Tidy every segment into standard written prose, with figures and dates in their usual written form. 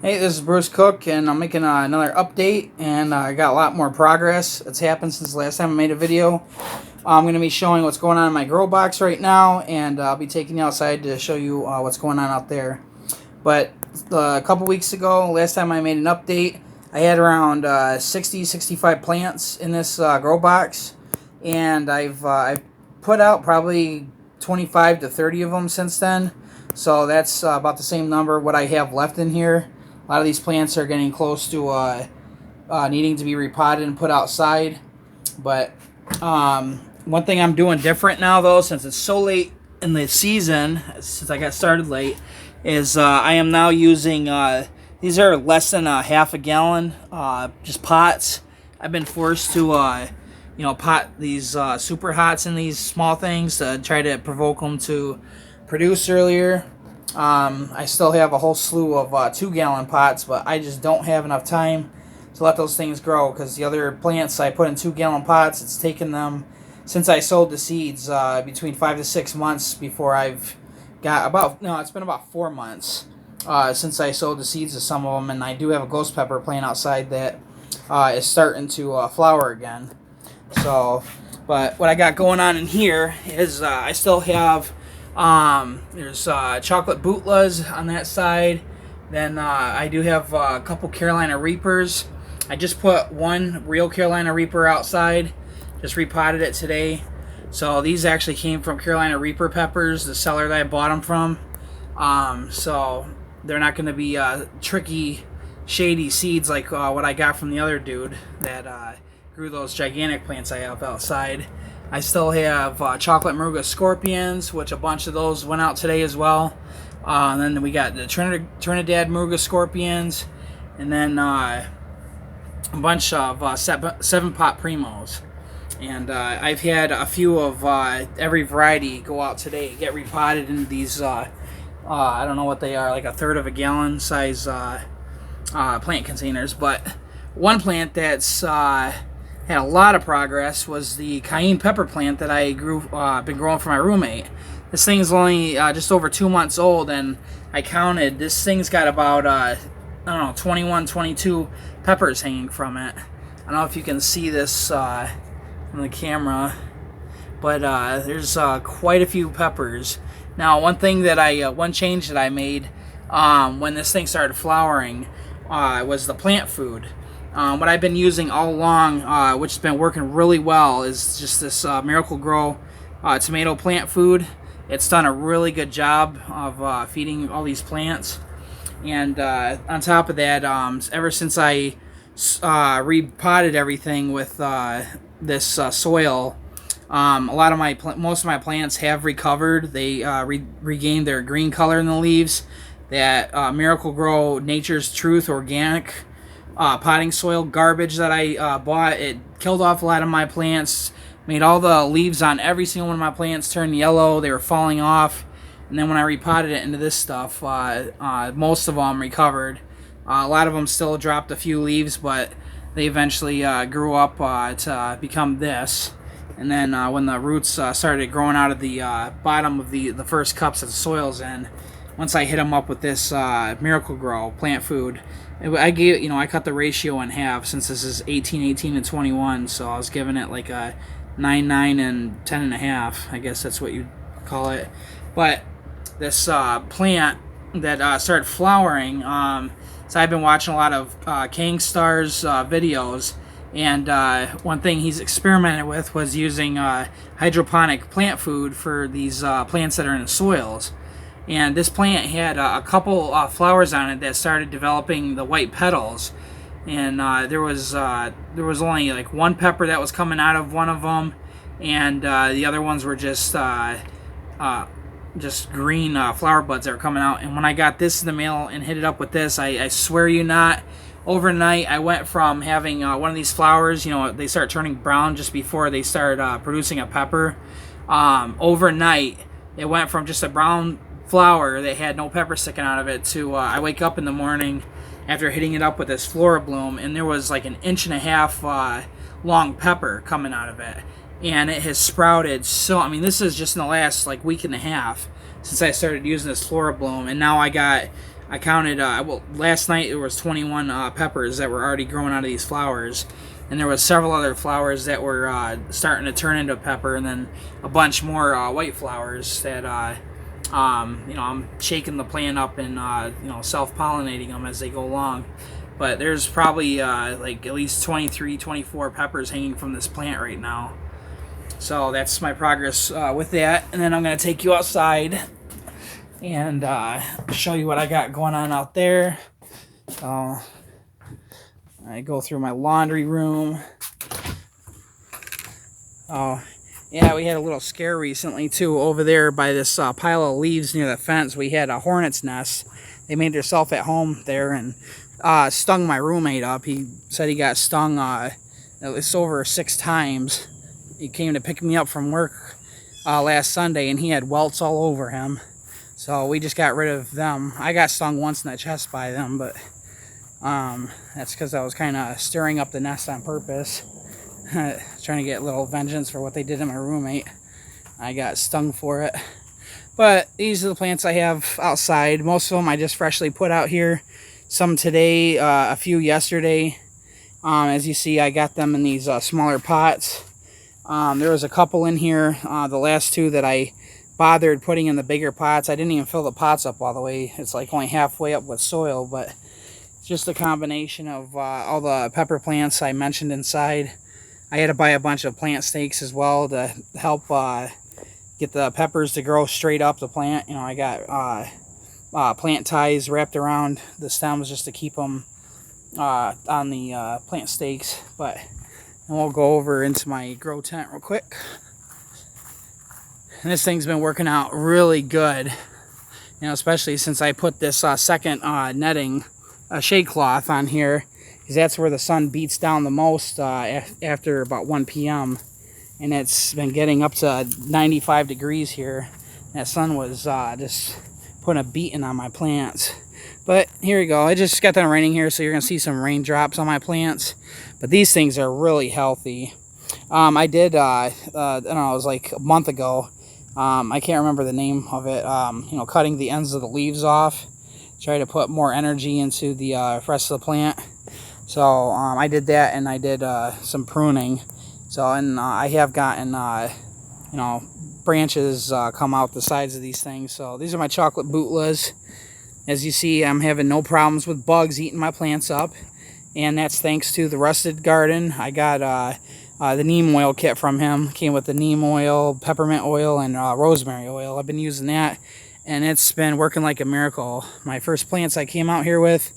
Hey, this is Bruce Cook, and I'm making another update, and I got a lot more progress that's happened since the last time I made a video. I'm going to be showing what's going on in my grow box right now, and I'll be taking you outside to show you what's going on out there. But a couple weeks ago, last time I made an update, I had around 65 plants in this grow box, and I've put out probably 25 to 30 of them since then. So that's about the same number what I have left in here. A lot of these plants are getting close to needing to be repotted and put outside. But one thing I'm doing different now, though, since it's so late in the season, since I got started late, is I am now using, these are less than a half a gallon, just pots. I've been forced to, pot these super hots in these small things to try to provoke them to produce earlier. I still have a whole slew of 2-gallon pots, but I just don't have enough time to let those things grow, because the other plants I put in 2-gallon pots, it's taken them, since I sowed the seeds, between 5 to 6 months before I've got it's been about 4 months since I sowed the seeds of some of them, and I do have a ghost pepper plant outside that is starting to flower again. So, but what I got going on in here is I still have there's chocolate bootlas on that side. Then I do have a couple Carolina Reapers. I just put one real Carolina Reaper outside. Just repotted it today. So these actually came from Carolina Reaper peppers, the seller that I bought them from. So they're not going to be tricky, shady seeds like what I got from the other dude that grew those gigantic plants I have outside. I still have chocolate Maruga scorpions, which a bunch of those went out today as well. And then we got the Trinidad Maruga scorpions, and then a bunch of 7-pot primos. And I've had a few of every variety go out today, get repotted into these, I don't know what they are, like a third of a gallon size plant containers. But one plant that's had a lot of progress was the cayenne pepper plant that I been growing for my roommate. This thing's only just over 2 months old, and I counted, this thing's got about, 21, 22 peppers hanging from it. I don't know if you can see this on the camera, but there's quite a few peppers. Now, one change that I made when this thing started flowering was the plant food. What I've been using all along, which has been working really well, is just this Miracle Grow tomato plant food. It's done a really good job of feeding all these plants. And on top of that, ever since I repotted everything with this soil, most of my plants have recovered. They regained their green color in the leaves. That Miracle Grow Nature's Truth organic potting soil garbage that I bought, it killed off a lot of my plants, made all the leaves on every single one of my plants turn yellow. They were falling off. And then when I repotted it into this stuff, most of them recovered. A lot of them still dropped a few leaves, but they eventually grew up to become this. And then when the roots started growing out of the bottom of the first cups that the soil's in, once I hit them up with this Miracle Grow plant food, I cut the ratio in half, since this is 18, 18, and 21, so I was giving it like a 9, 9, and 10 and a half. I guess that's what you'd call it. But this plant that started flowering, so I've been watching a lot of King Star's videos, and one thing he's experimented with was using hydroponic plant food for these plants that are in the soils. And this plant had a couple flowers on it that started developing the white petals, and there was only like one pepper that was coming out of one of them, and the other ones were just green flower buds that were coming out. And when I got this in the mail and hit it up with this, I swear you not, overnight I went from having one of these flowers, they start turning brown just before they start producing a pepper. Overnight, it went from just a brown flower that had no pepper sticking out of it to I wake up in the morning after hitting it up with this Flora Bloom, and there was like an 1.5 inch long pepper coming out of it, and it has sprouted. So I mean, this is just in the last like week and a half since I started using this Flora Bloom, and now I got I counted, well, last night there was 21 peppers that were already growing out of these flowers. And there was several other flowers that were starting to turn into pepper, and then a bunch more white flowers that, I'm shaking the plant up and, self-pollinating them as they go along. But there's probably like at least 23, 24 peppers hanging from this plant right now. So that's my progress with that. And then I'm going to take you outside and show you what I got going on out there. So I go through my laundry room. Oh, yeah, we had a little scare recently too over there by this pile of leaves near the fence. We had a hornet's nest. They made themselves at home there and stung my roommate up. He said he got stung at least over 6 times. He came to pick me up from work last Sunday, and he had welts all over him. So we just got rid of them. I got stung once in the chest by them, but that's because I was kind of stirring up the nest on purpose. Trying to get a little vengeance for what they did to my roommate. I got stung for it. But these are the plants I have outside. Most of them I just freshly put out here. Some today, a few yesterday. As you see, I got them in these smaller pots. There was a couple in here, the last 2 that I bothered putting in the bigger pots. I didn't even fill the pots up all the way. It's like only halfway up with soil, but it's just a combination of all the pepper plants I mentioned inside. I had to buy a bunch of plant stakes as well to help get the peppers to grow straight up the plant. I got plant ties wrapped around the stems just to keep them on the plant stakes. And we'll go over into my grow tent real quick. And this thing's been working out really good, especially since I put this second netting, shade cloth on here, because that's where the sun beats down the most after about 1 p.m. And it's been getting up to 95 degrees here. That sun was just putting a beating on my plants. But here we go. It just got done raining here, so you're going to see some raindrops on my plants. But these things are really healthy. I did, I don't know, it was like a month ago. I can't remember the name of it. Cutting the ends of the leaves off. Try to put more energy into the rest of the plant. So I did that, and I did some pruning. So, and I have gotten, branches come out the sides of these things. So these are my chocolate bootlas. As you see, I'm having no problems with bugs eating my plants up. And that's thanks to the Rusted Garden. I got the neem oil kit from him. Came with the neem oil, peppermint oil, and rosemary oil. I've been using that, and it's been working like a miracle. My first plants I came out here with,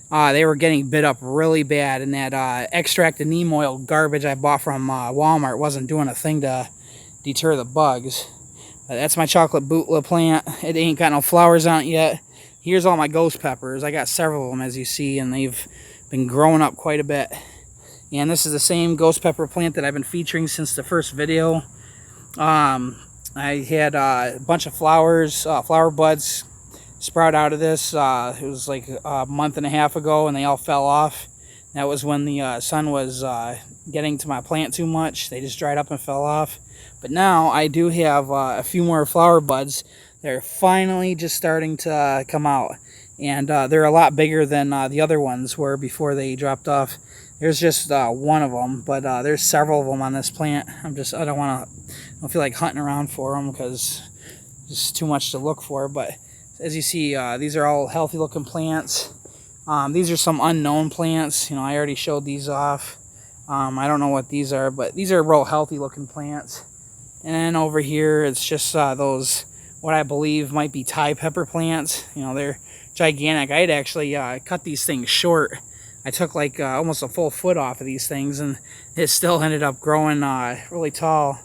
they were getting bit up really bad, and that extract of neem oil garbage I bought from Walmart wasn't doing a thing to deter the bugs. That's my chocolate bootla plant. It ain't got no flowers on it yet. Here's all my ghost peppers. I got several of them, as you see, and they've been growing up quite a bit. And this is the same ghost pepper plant that I've been featuring since the first video. I had a bunch of flowers, flower buds sprout out of this. It was like a month and a half ago, and they all fell off. That was when the sun was getting to my plant too much. They just dried up and fell off. But now I do have a few more flower buds. They're finally just starting to come out. And they're a lot bigger than the other ones were before they dropped off. There's just one of them, but there's several of them on this plant. I don't feel like hunting around for them because it's too much to look for. But as you see, these are all healthy looking plants. These are some unknown plants. I already showed these off. I don't know what these are, but these are real healthy looking plants. And then over here, it's just those, what I believe might be Thai pepper plants. They're gigantic. I had actually cut these things short. I took like almost a full foot off of these things, and it still ended up growing really tall.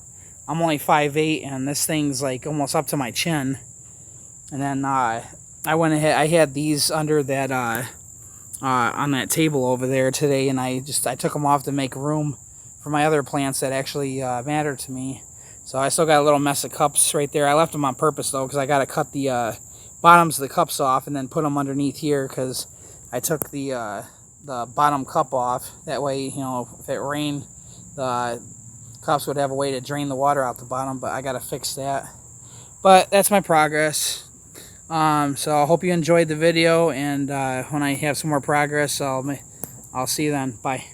I'm only 5'8", and this thing's like almost up to my chin. And then I went ahead, I had these under that on that table over there today, and I took them off to make room for my other plants that actually matter to me. So I still got a little mess of cups right there. I left them on purpose though, because I got to cut the bottoms of the cups off and then put them underneath here, because I took the bottom cup off. That way, if it rained, the cups would have a way to drain the water out the bottom, but I got to fix that. But that's my progress. So I hope you enjoyed the video, and when I have some more progress, I'll see you then. Bye.